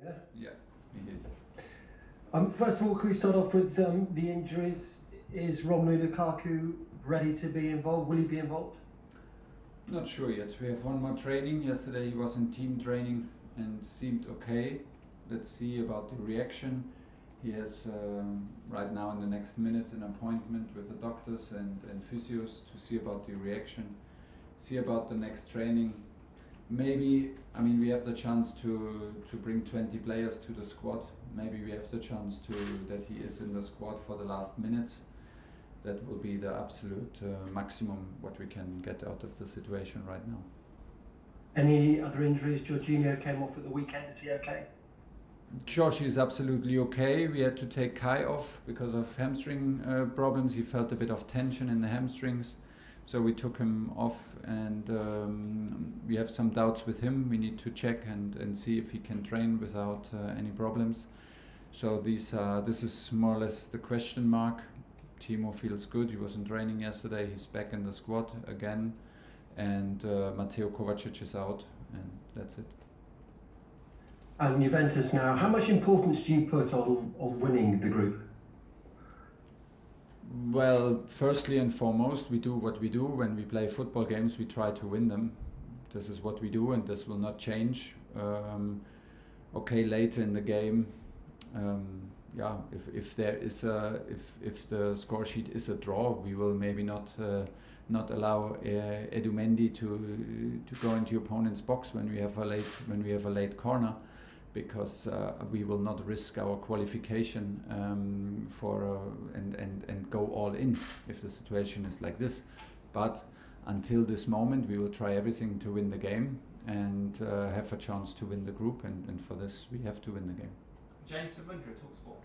Yeah. Yeah, we hear you. First of all, can we start off with the injuries? Is Romelu Lukaku ready to be involved? Will he be involved? Not sure yet. We have one more training. Yesterday he was in team training and seemed okay. Let's see about the reaction. He has right now in the next minutes an appointment with the doctors and physios to see about the reaction, see about the next training. Maybe, I mean, we have the chance to bring 20 players to the squad. Maybe we have the chance that he is in the squad for the last minutes. That will be the absolute maximum what we can get out of the situation right now. Any other injuries? Jorginho came off at the weekend. Is he okay? Josh is absolutely okay. We had to take Kai off because of hamstring problems. He felt a bit of tension in the hamstrings. So we took him off, and we have some doubts with him. We need to check and see if he can train without any problems. So this is more or less the question mark. Timo feels good. He was in training yesterday. He's back in the squad again. And Mateo Kovacic is out, and that's it. And Juventus now, how much importance do you put on winning the group? Well, firstly and foremost, we do what we do. When we play football games, we try to win them. This is what we do, and this will not change. Okay, later in the game, if there is if the score sheet is a draw, we will maybe not allow Edu Mendy to go into opponent's box when we have a late corner, because we will not risk our qualification and go all in if the situation is like this. But until this moment, we will try everything to win the game and have a chance to win the group, and for this we have to win the game. James Savundra, TalkSport.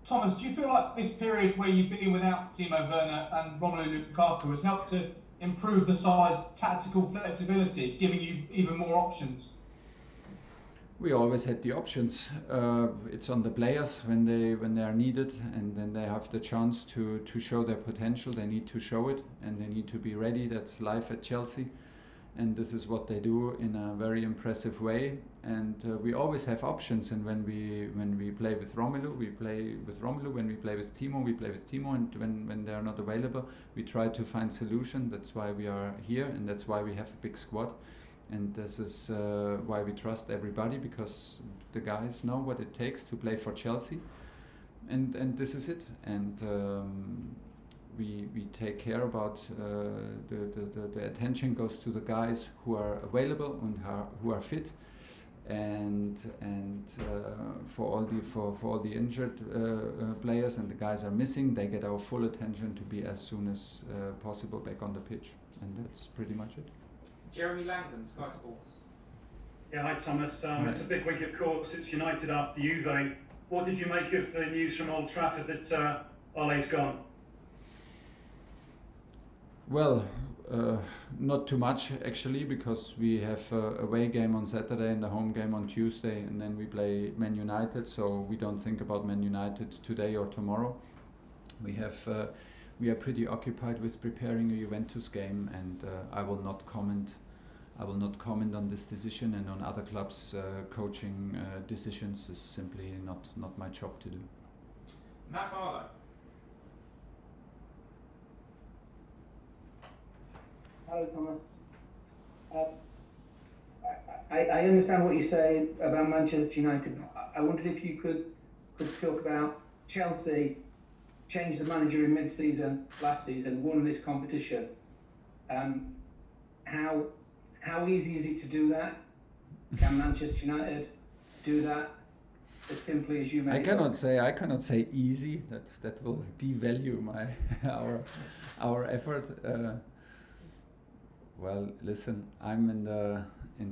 Thomas, do you feel like this period where you've been without Timo Werner and Romelu Lukaku has helped to improve the side's tactical flexibility, giving you even more options? We always had the options. It's on the players when they are needed, and then they have the chance to show their potential. They need to show it, and they need to be ready. That's life at Chelsea, and this is what they do in a very impressive way. And we always have options. And when we play with Romelu, we play with Romelu. When we play with Timo, we play with Timo. And when they are not available, we try to find solution. That's why we are here, and that's why we have a big squad. And this is why we trust everybody, because the guys know what it takes to play for Chelsea, and this is it. And we take care about the attention goes to the guys who are available and who are fit, and for all the injured players and the guys are missing, they get our full attention to be as soon as possible back on the pitch, and that's pretty much it. Jeremy Langdon, Sky Sports. Yeah, hi Thomas. It's a big week, of course. It's United after Juve. What did you make of the news from Old Trafford that Ole's gone? Well, not too much actually, because we have a away game on Saturday and the home game on Tuesday, and then we play Man United. So we don't think about Man United today or tomorrow. We are pretty occupied with preparing a Juventus game, and I will not comment on this decision, and on other clubs' coaching decisions is simply not my job to do. Matt Barlow. Hello, Thomas. I understand what you say about Manchester United. I wondered if you could talk about Chelsea. Changed the manager in mid-season last season, won this competition. How easy is it to do that? Can Manchester United do that as simply as you make? I cannot say easy. That will devalue our effort. Well, listen, I'm in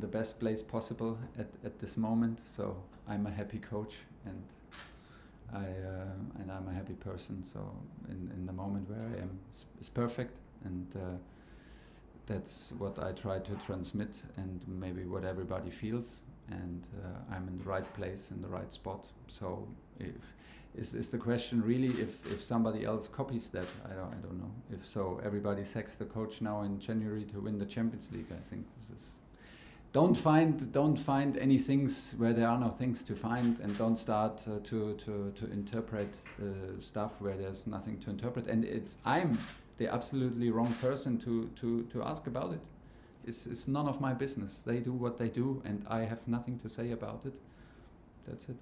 the best place possible at this moment, so I'm a happy coach, and I'm a happy person. So in the moment where I am is perfect, and that's what I try to transmit, and maybe what everybody feels. And I'm in the right place, in the right spot. So is the question really if somebody else copies that? I don't know. If so, everybody sacks the coach now in January to win the Champions League. I think this don't find any things where there are no things to find, and don't start to interpret stuff where there's nothing to interpret. And I'm the absolutely wrong person to ask about it. It's none of my business. They do what they do, and I have nothing to say about it. That's it.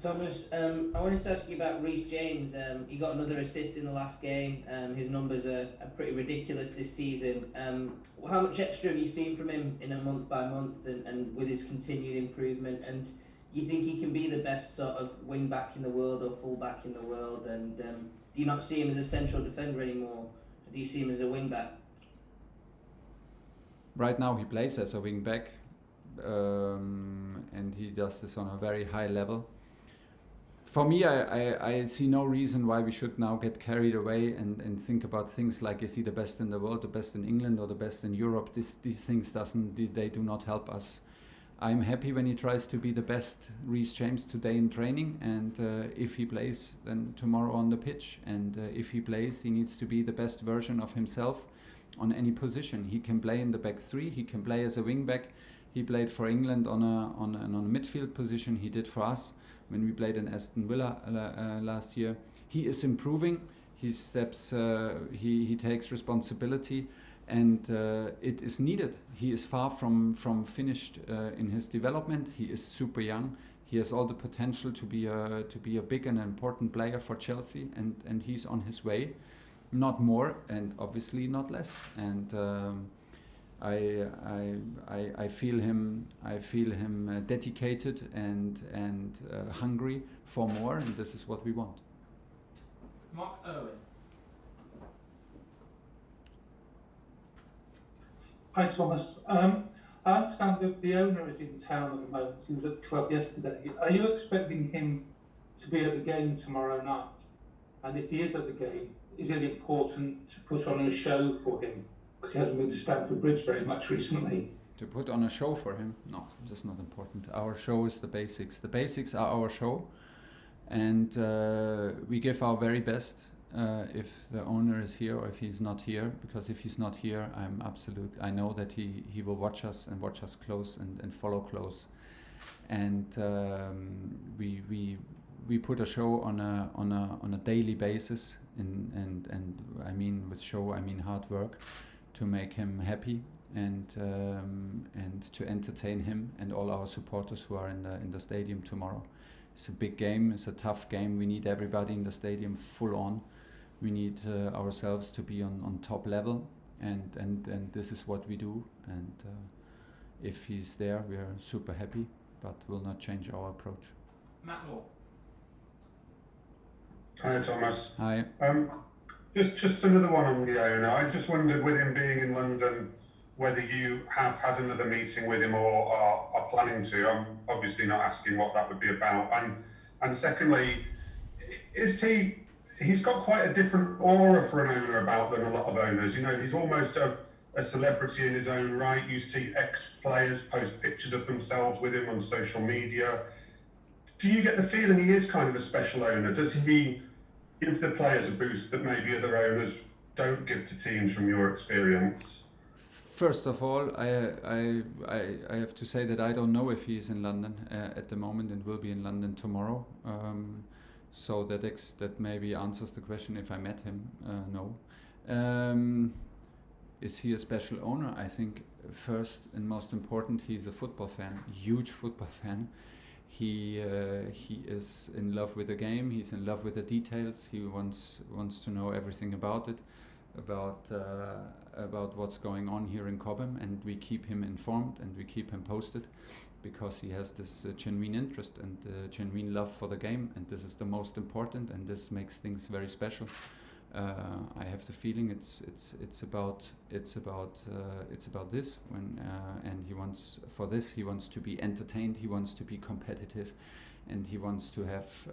Thomas, I wanted to ask you about Reece James. He got another assist in the last game. His numbers are pretty ridiculous this season. How much extra have you seen from him in a month by month, and with his continued improvement? And you think he can be the best sort of wing back in the world or full back in the world? And do you not see him as a central defender anymore? Do you see him as a wing back? Right now he plays as a wing back, and he does this on a very high level. For me, I see no reason why we should now get carried away and think about things like, is he the best in the world, the best in England, or the best in Europe? These things they do not help us. I'm happy when he tries to be the best Reece James today in training, and if he plays, then tomorrow on the pitch. And if he plays, he needs to be the best version of himself on any position. He can play in the back three, he can play as a wing back. He played for England on a midfield position. He did for us when we played in Aston Villa last year. He is improving. He steps. He takes responsibility, and it is needed. He is far from finished in his development. He is super young. He has all the potential to be a big and important player for Chelsea, and he's on his way. Not more, and obviously not less. And I feel him. I feel him dedicated and hungry for more, and this is what we want. Mark Irwin. Hi Thomas. I understand that the owner is in town at the moment. He was at the club yesterday. Are you expecting him to be at the game tomorrow night? And if he is at the game, is it important to put on a show for him? Because he hasn't been to Stamford Bridge very much recently. To put on a show for him? No, that's not important. Our show is the basics. The basics are our show, and we give our very best if the owner is here or if he's not here. Because if he's not here, I know that he will watch us and watch us close and follow close. And we put a show on a daily basis, and I mean with show I mean hard work, to make him happy and to entertain him and all our supporters who are in the stadium tomorrow. It's a big game. It's a tough game. We need everybody in the stadium full on. We need ourselves to be on top level, and this is what we do. And if he's there, we are super happy, but will not change our approach. Matt Law. Hi Thomas. Hi. Just another one on the owner. I just wondered, with him being in London, whether you have had another meeting with him or are planning to. I'm obviously not asking what that would be about. And secondly, he's got quite a different aura for an owner about than a lot of owners. You know, he's almost a celebrity in his own right. You see ex-players post pictures of themselves with him on social media. Do you get the feeling he is kind of a special owner? Does he give the players a boost that maybe other owners don't give to teams, from your experience? First of all, I have to say that I don't know if he is in London at the moment and will be in London tomorrow. So that maybe answers the question if I met him. No. Is he a special owner? I think first and most important, he's a football fan, huge football fan. He is in love with the game. He's in love with the details. He wants to know everything about it, about what's going on here in Cobham, and we keep him informed and we keep him posted, because he has this genuine interest and genuine love for the game, and this is the most important, and this makes things very special. I have the feeling it's about this, and he wants to be entertained, he wants to be competitive, and he wants to have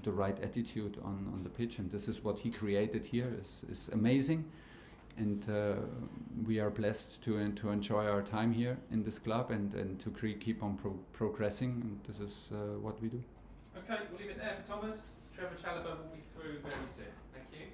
the right attitude on the pitch, and this is what he created here. Is amazing, and we are blessed to enjoy our time here in this club and to keep on progressing, and this is what we do. Okay, we'll leave it there for Thomas. Trevor Chalobah will be through very soon. Thank you.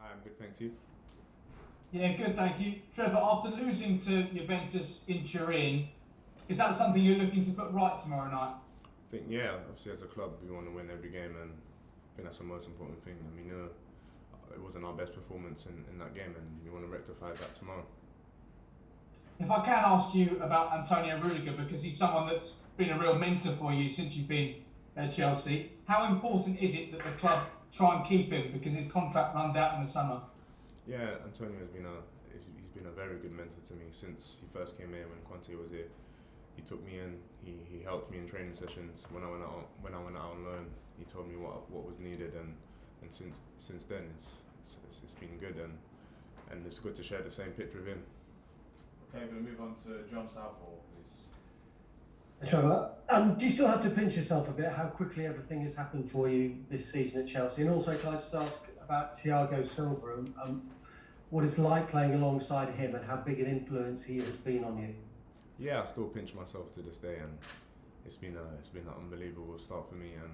Hi, I'm good, thanks. You? Yeah, good, thank you. Trevor, after losing to Juventus in Turin, is that something you're looking to put right tomorrow night? I think, yeah, obviously as a club, we want to win every game, and I think that's the most important thing. I mean, it wasn't our best performance in that game, and we want to rectify that tomorrow. If I can ask you about Antonio Rudiger, because he's someone that's been a real mentor for you since you've been at Chelsea, how important is it that the club try and keep him because his contract runs out in the summer? Yeah, Antonio has been he's been a very good mentor to me since he first came here when Kanté was here. He took me in, he helped me in training sessions. When I went out on loan, he told me what was needed, and since then it's been good, and it's good to share the same pitch with him. Okay, we're going to move on to John Southall, please. Trevor, do you still have to pinch yourself a bit how quickly everything has happened for you this season at Chelsea? And also, can I just ask about Thiago Silva and what it's like playing alongside him and how big an influence he has been on you? Yeah, I still pinch myself to this day, and it's been an unbelievable start for me. And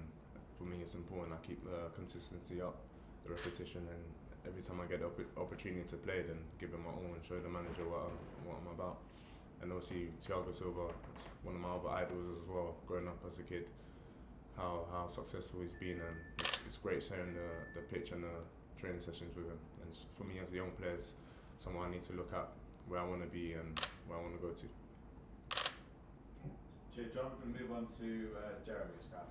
for me, it's important I keep the consistency up, the repetition, and every time I get the opportunity to play, then give it my all and show the manager what I'm about. And obviously, Thiago Silva is one of my other idols as well. Growing up as a kid, how successful he's been, and it's great sharing the pitch and the training sessions with him. And for me as a young player, it's someone I need to look at where I want to be and where I want to go to. Cheers, John. We're going to move on to Jeremy Scott.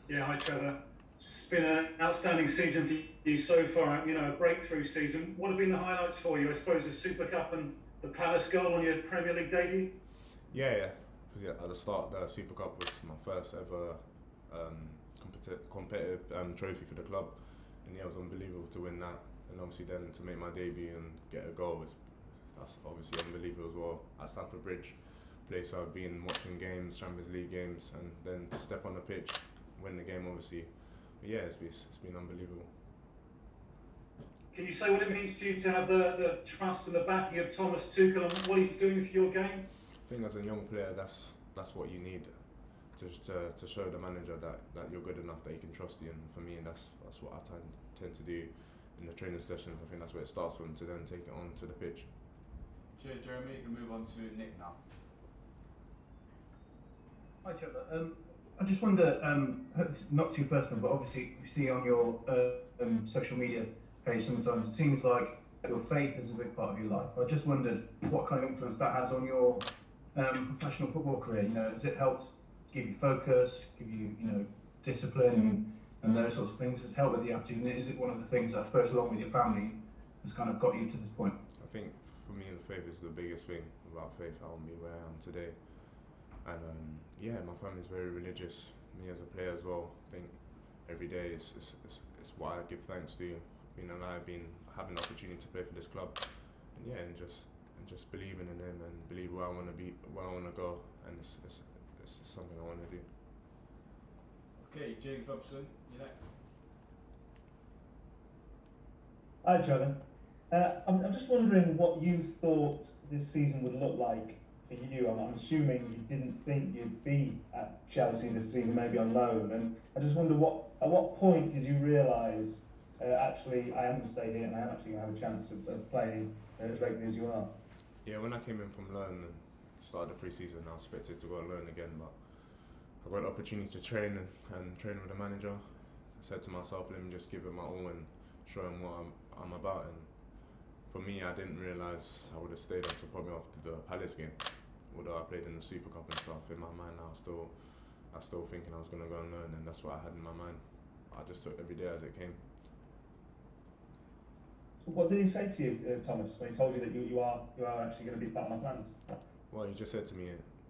Yeah, hi Trevor. It's been an outstanding season for you so far, a breakthrough season. What have been the highlights for you? I suppose the Super Cup and the Palace goal on your Premier League debut? Yeah. At the start, the Super Cup was my first ever competitive trophy for the club. And yeah, it was unbelievable to win that. And obviously then to make my debut and get a goal, that's obviously unbelievable as well. At Stamford Bridge, place I've been watching games, Champions League games, and then to step on the pitch, win the game obviously. But yeah, it's been unbelievable. Can you say what it means to you to have the trust and the backing of Thomas Tuchel and what he's doing for your game? I think as a young player, that's what you need to show the manager that you're good enough that he can trust you. And for me, that's what I tend to do in the training sessions. I think that's where it starts from, to then take it on to the pitch. Cheers, Jeremy. We can move on to Nick now. Hi, Trevor. I just wonder, it's not too personal, but obviously we see on your social media page sometimes it seems like your faith is a big part of your life. I just wondered what kind of influence that has on your professional football career. Has it helped give you focus, give you discipline and those sorts of things? Has it helped with the attitude? And is it one of the things that I suppose along with your family has kind of got you to this point? I think for me the faith is the biggest thing. Without faith I won't be where I am today. And yeah, my family's very religious. Me as a player as well. I think every day it's what I give thanks to. Being alive, having the opportunity to play for this club, and yeah, and just believing in him and believe where I want to be, where I want to go, and it's something I want to do. Okay, James Robson, you next. Hi, Trevor. I'm just wondering what you thought this season would look like for you. I'm assuming you didn't think you'd be at Chelsea this season, maybe on loan, and I just wonder at what point did you realise actually I am going to stay here and I am actually going to have a chance of playing as regularly as you are? Yeah, when I came in from loan and started the pre-season, I was expected to go on loan again, but I got the opportunity to train and train with the manager. I said to myself, let me just give it my all and show him what I'm about. And for me, I didn't realise I would have stayed until probably after the Palace game. Although I played in the Super Cup and stuff, in my mind I was still thinking I was going to go on loan, and that's what I had in my mind. I just took every day as it came. What did he say to you, Thomas, when he told you that you are actually going to be part of my plans? Well, he just said to me,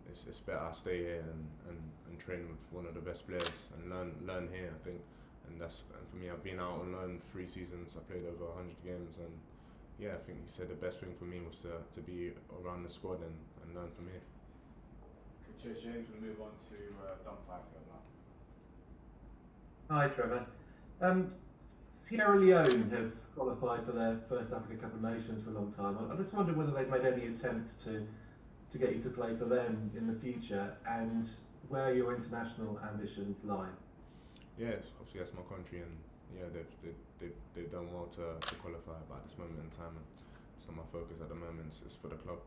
it's better I stay here and train with one of the best players and learn here, I think. And for me, I've been out on loan 3 seasons. I played over 100 games, and yeah, I think he said the best thing for me was to be around the squad and learn from here. Okay, cheers, James. We'll move on to Dom Fifield now. Hi, Trevor. Sierra Leone have qualified for their first Africa Cup of Nations for a long time. I just wondered whether they've made any attempts to get you to play for them in the future, and where your international ambitions lie. Yeah, obviously that's my country, and yeah, they've done well to qualify, but at this moment in time, it's not my focus at the moment. It's for the club.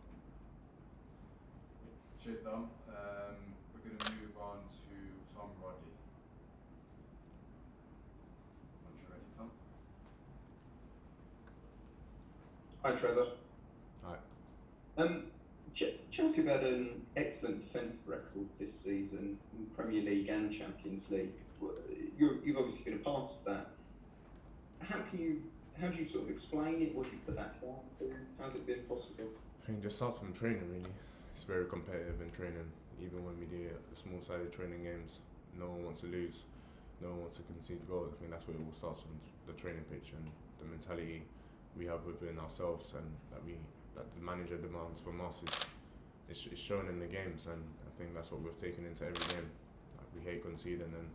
Cheers, Dom. We're going to move on to Tom Roddy. Once you're ready, Tom. Hi, Trevor. Hi. Chelsea have had an excellent defensive record this season in Premier League and Champions League. You've obviously been a part of that. How do you sort of explain it? What do you put that down to? How's it been possible? I think it just starts from training, really. It's very competitive in training. Even when we do small-sided training games, no one wants to lose. No one wants to concede goals. I think that's where it all starts from the training pitch and the mentality we have within ourselves, and that the manager demands from us is shown in the games, and I think that's what we've taken into every game. Like, we hate conceding, and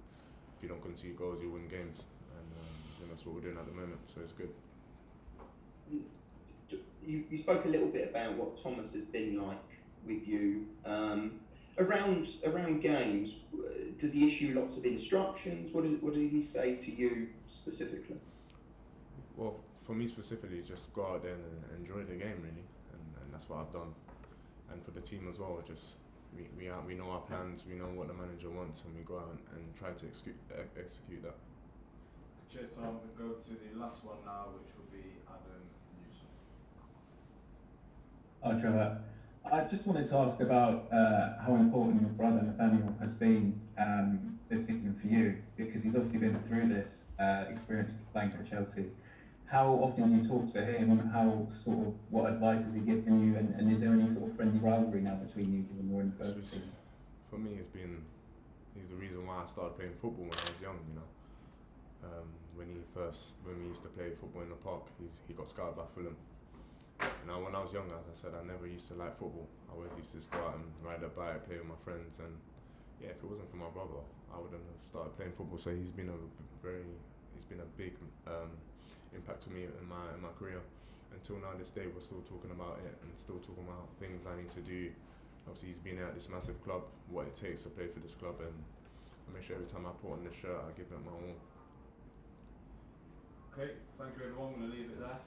if you don't concede goals, you win games, and I think that's what we're doing at the moment. So it's good. You spoke a little bit about what Thomas has been like with you around games. Does he issue lots of instructions? What did he say to you specifically? Well, for me specifically, just go out there and enjoy the game, really, and that's what I've done. And for the team as well, just we know our plans, we know what the manager wants, and we go out and try to execute that. Cheers, Tom. We'll go to the last one now, which will be Adam Newsom. Hi, Trevor. I just wanted to ask about how important your brother Nathaniel has been this season for you, because he's obviously been through this experience playing for Chelsea. How often do you talk to him, and what advice has he given you, and is there any sort of friendly rivalry now between you given you're in the first team? For me, he's the reason why I started playing football when I was young, you know. When we used to play football in the park, he got scouted by Fulham. And when I was younger, as I said, I never used to like football. I always used to just go out and ride a bike, play with my friends, and yeah, if it wasn't for my brother, I wouldn't have started playing football. So he's been a big impact to me in my career. Until now, this day, we're still talking about it and still talking about things I need to do. Obviously, he's been at this massive club, what it takes to play for this club, and I make sure every time I put on the shirt, I give it my all. Okay, thank you everyone. I'm going to leave it there.